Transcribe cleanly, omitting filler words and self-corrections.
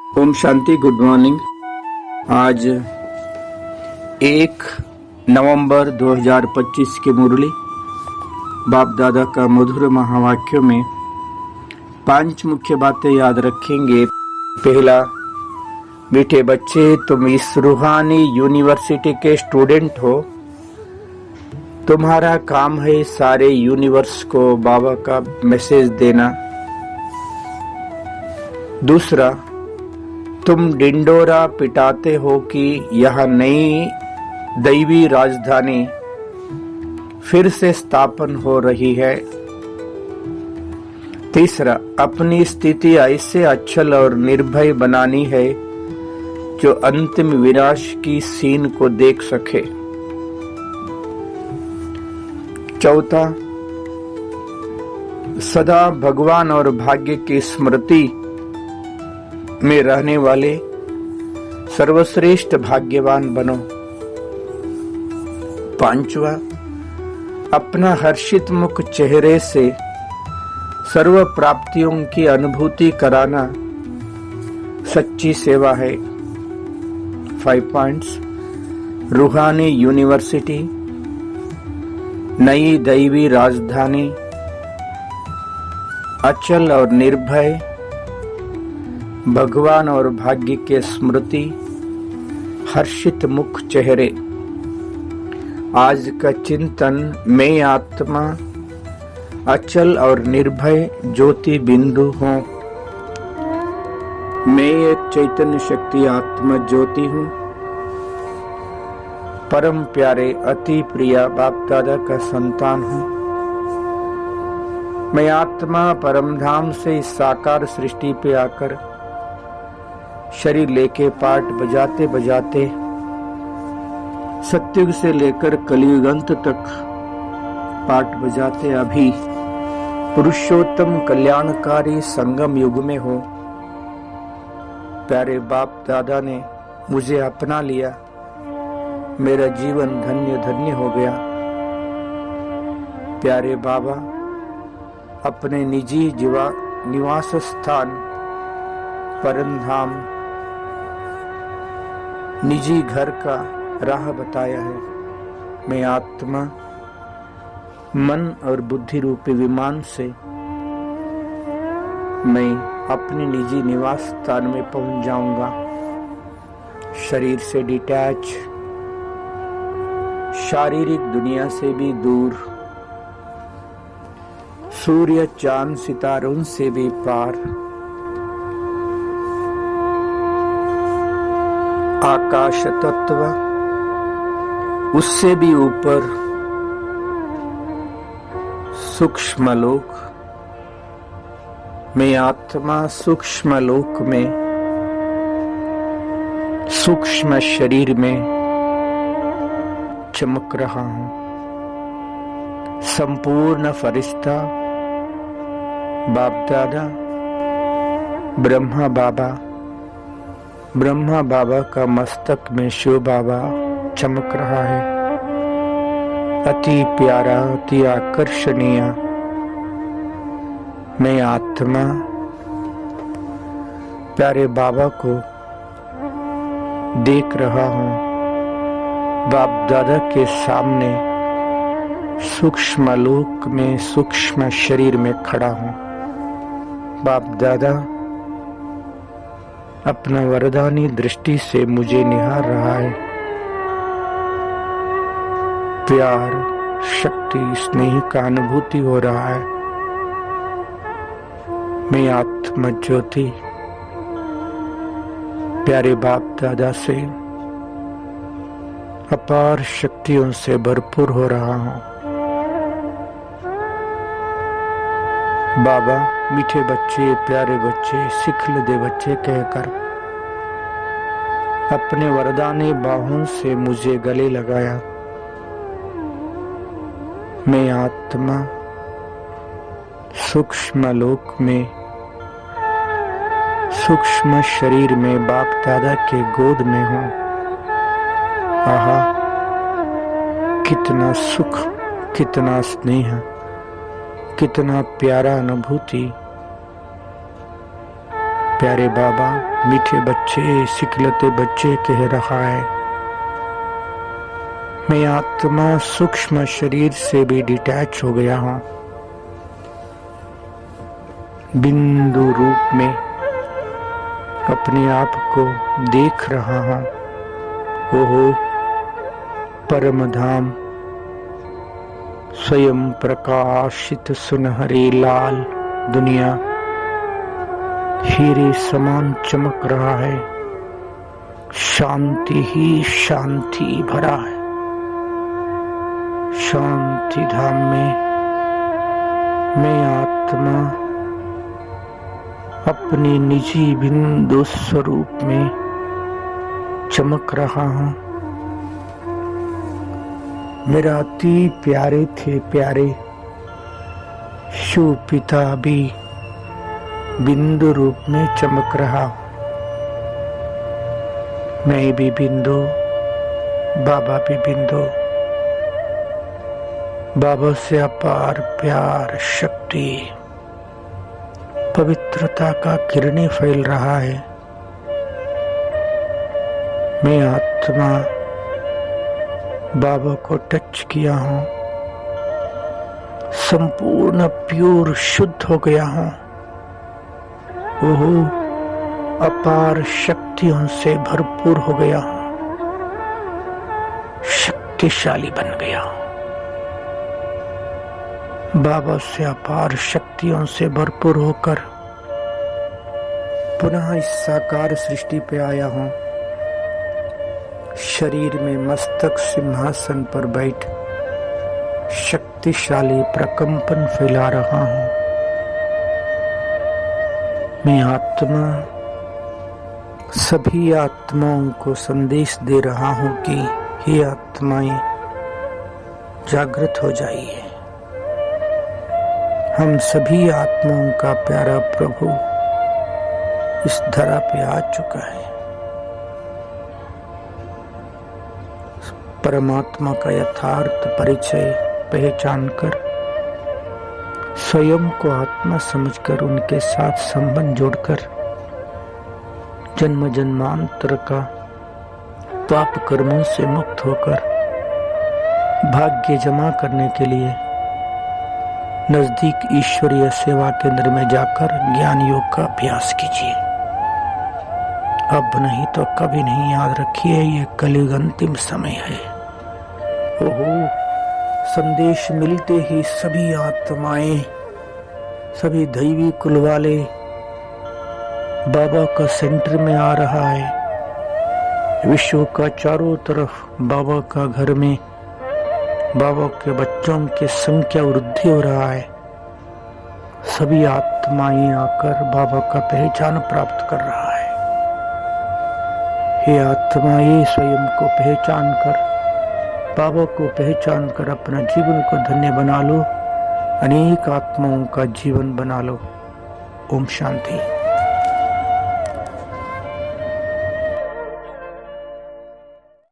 Om Shanti. Good morning. आज 1 नवंबर 2025 की मुरली बाप दादा का मधुर महावाक्यों में 5 मुख्य बातें याद रखेंगे। पहला, मीठे बच्चे, तुम इस रूहानी यूनिवर्सिटी के स्टूडेंट हो। तुम्हारा काम है सारे यूनिवर्स को बाबा का मैसेज देना। दूसरा, तुम डिंडोरा पिटाते हो कि यह नई दैवी राजधानी फिर से स्थापन हो रही है। तीसरा, अपनी स्थिति ऐसे अचल और निर्भय बनानी है जो अंतिम विनाश की सीन को देख सके। चौथा, सदा भगवान और भाग्य की स्मृति में रहने वाले सर्वश्रेष्ठ भाग्यवान बनो। पांचवा, अपना हर्षित मुख चेहरे से सर्व प्राप्तियों की अनुभूति कराना सच्ची सेवा है। 5 पॉइंट्स। रूहानी यूनिवर्सिटी, नई दैवी राजधानी, अचल और निर्भय, भगवान और भाग्य के स्मृति, हर्षित मुख चेहरे। आज का चिंतन, मैं आत्मा अचल और निर्भय ज्योति बिंदु हूँ। मैं एक चैतन्य शक्ति आत्मा ज्योति हूँ। परम प्यारे अति प्रिया बाप दादा का संतान हूँ। मैं आत्मा परम धाम से इस साकार सृष्टि पे आकर शरीर लेके पाठ बजाते बजाते सत्युग से लेकर कलयुग अंत तक पाठ बजाते अभी पुरुषोत्तम कल्याणकारी संगम युग में हो। प्यारे बाप दादा ने मुझे अपना लिया। मेरा जीवन धन्य धन्य हो गया। प्यारे बाबा अपने निजी निवास स्थान परमधाम निजी घर का राह बताया है। मैं आत्मा मन और बुद्धि रूपी विमान से मैं अपने निजी निवास स्थान में पहुंच जाऊंगा। शरीर से डिटैच, शारीरिक दुनिया से भी दूर, सूर्य चांद सितारों से भी पार, आकाश तत्व उससे भी ऊपर, सूक्ष्म लोक। मैं आत्मा सूक्ष्म लोक में, सूक्ष्म शरीर में चमक रहा हूं। संपूर्ण फरिश्ता बाप दादा ब्रह्मा बाबा का मस्तक में शिव बाबा चमक रहा है। अति प्यारा, अति आकर्षणीय मैं आत्मा प्यारे बाबा को देख रहा हूँ। बाप दादा के सामने सूक्ष्म लोक में, सूक्ष्म शरीर में खड़ा हूँ। बाप दादा अपना वरदानी दृष्टि से मुझे निहार रहा है। प्यार, शक्ति, स्नेह का अनुभूति हो रहा है। मैं आत्मा ज्योति प्यारे बाप दादा से अपार शक्तियों से भरपूर हो रहा हूँ। बाबा मीठे बच्चे, प्यारे बच्चे, सिखल दे बच्चे कहकर अपने वरदानी बाहों से मुझे गले लगाया। मैं आत्मा सूक्ष्म लोक में, सूक्ष्म शरीर में बाप दादा के गोद में हूँ। आहा, कितना सुख, कितना स्नेह, कितना प्यारा अनुभूति। प्यारे बाबा मीठे बच्चे सिकलते बच्चे कह रहा है, मैं आत्मा सूक्ष्म शरीर से भी डिटैच हो गया हूं, बिंदु रूप में अपने आप को देख रहा हूं। ओहो परम धाम स्वयं प्रकाशित सुनहरे लाल दुनिया हीरे समान चमक रहा है, शांति ही शांति भरा है। शांति धाम में मैं आत्मा अपने निजी बिंदु स्वरूप में चमक रहा हूं। मेरा अति प्यारे थे प्यारे शिव पिता भी बिंदु रूप में चमक रहा। मैं भी बिंदु, बाबा भी बिंदु। बाबा से अपार प्यार, शक्ति, पवित्रता का किरणें फैल रहा है। मैं आत्मा बाबा को टच किया हूं, संपूर्ण प्योर शुद्ध हो गया हूं। ओहो अपार शक्तियों से भरपूर हो गया हूं, शक्तिशाली बन गया हूं। बाबा से अपार शक्तियों से भरपूर होकर पुनः इस साकार सृष्टि पे आया हूं। शरीर में मस्तक सिंहासन पर बैठ शक्तिशाली प्रकंपन फैला रहा हूं। मैं आत्मा सभी आत्माओं को संदेश दे रहा हूं कि हे आत्माएं जागृत हो जाइए। हम सभी आत्माओं का प्यारा प्रभु इस धरा पे आ चुका है। परमात्मा का यथार्थ परिचय पहचान कर, स्वयं को आत्मा समझकर उनके साथ संबंध जोड़कर जन्म जन्मांतर का पाप कर्मों से मुक्त होकर भाग्य जमा करने के लिए नजदीक ईश्वरीय सेवा केंद्र में जाकर ज्ञान योग का अभ्यास कीजिए। अब नहीं तो कभी नहीं, याद रखिए ये कलयुग अंतिम समय है। ओहो संदेश मिलते ही सभी आत्माएं, सभी दैवी कुल वाले बाबा का सेंटर में आ रहा है। विश्व का चारों तरफ बाबा का घर में बाबा के बच्चों की संख्या वृद्धि हो रहा है। सभी आत्माएं आकर बाबा का पहचान प्राप्त कर रहा है। हे आत्माएं स्वयं को पहचान कर, बाबा को पहचान कर अपना जीवन को धन्य बना लो, अनेक आत्माओं का जीवन बना लो। ओम शांति।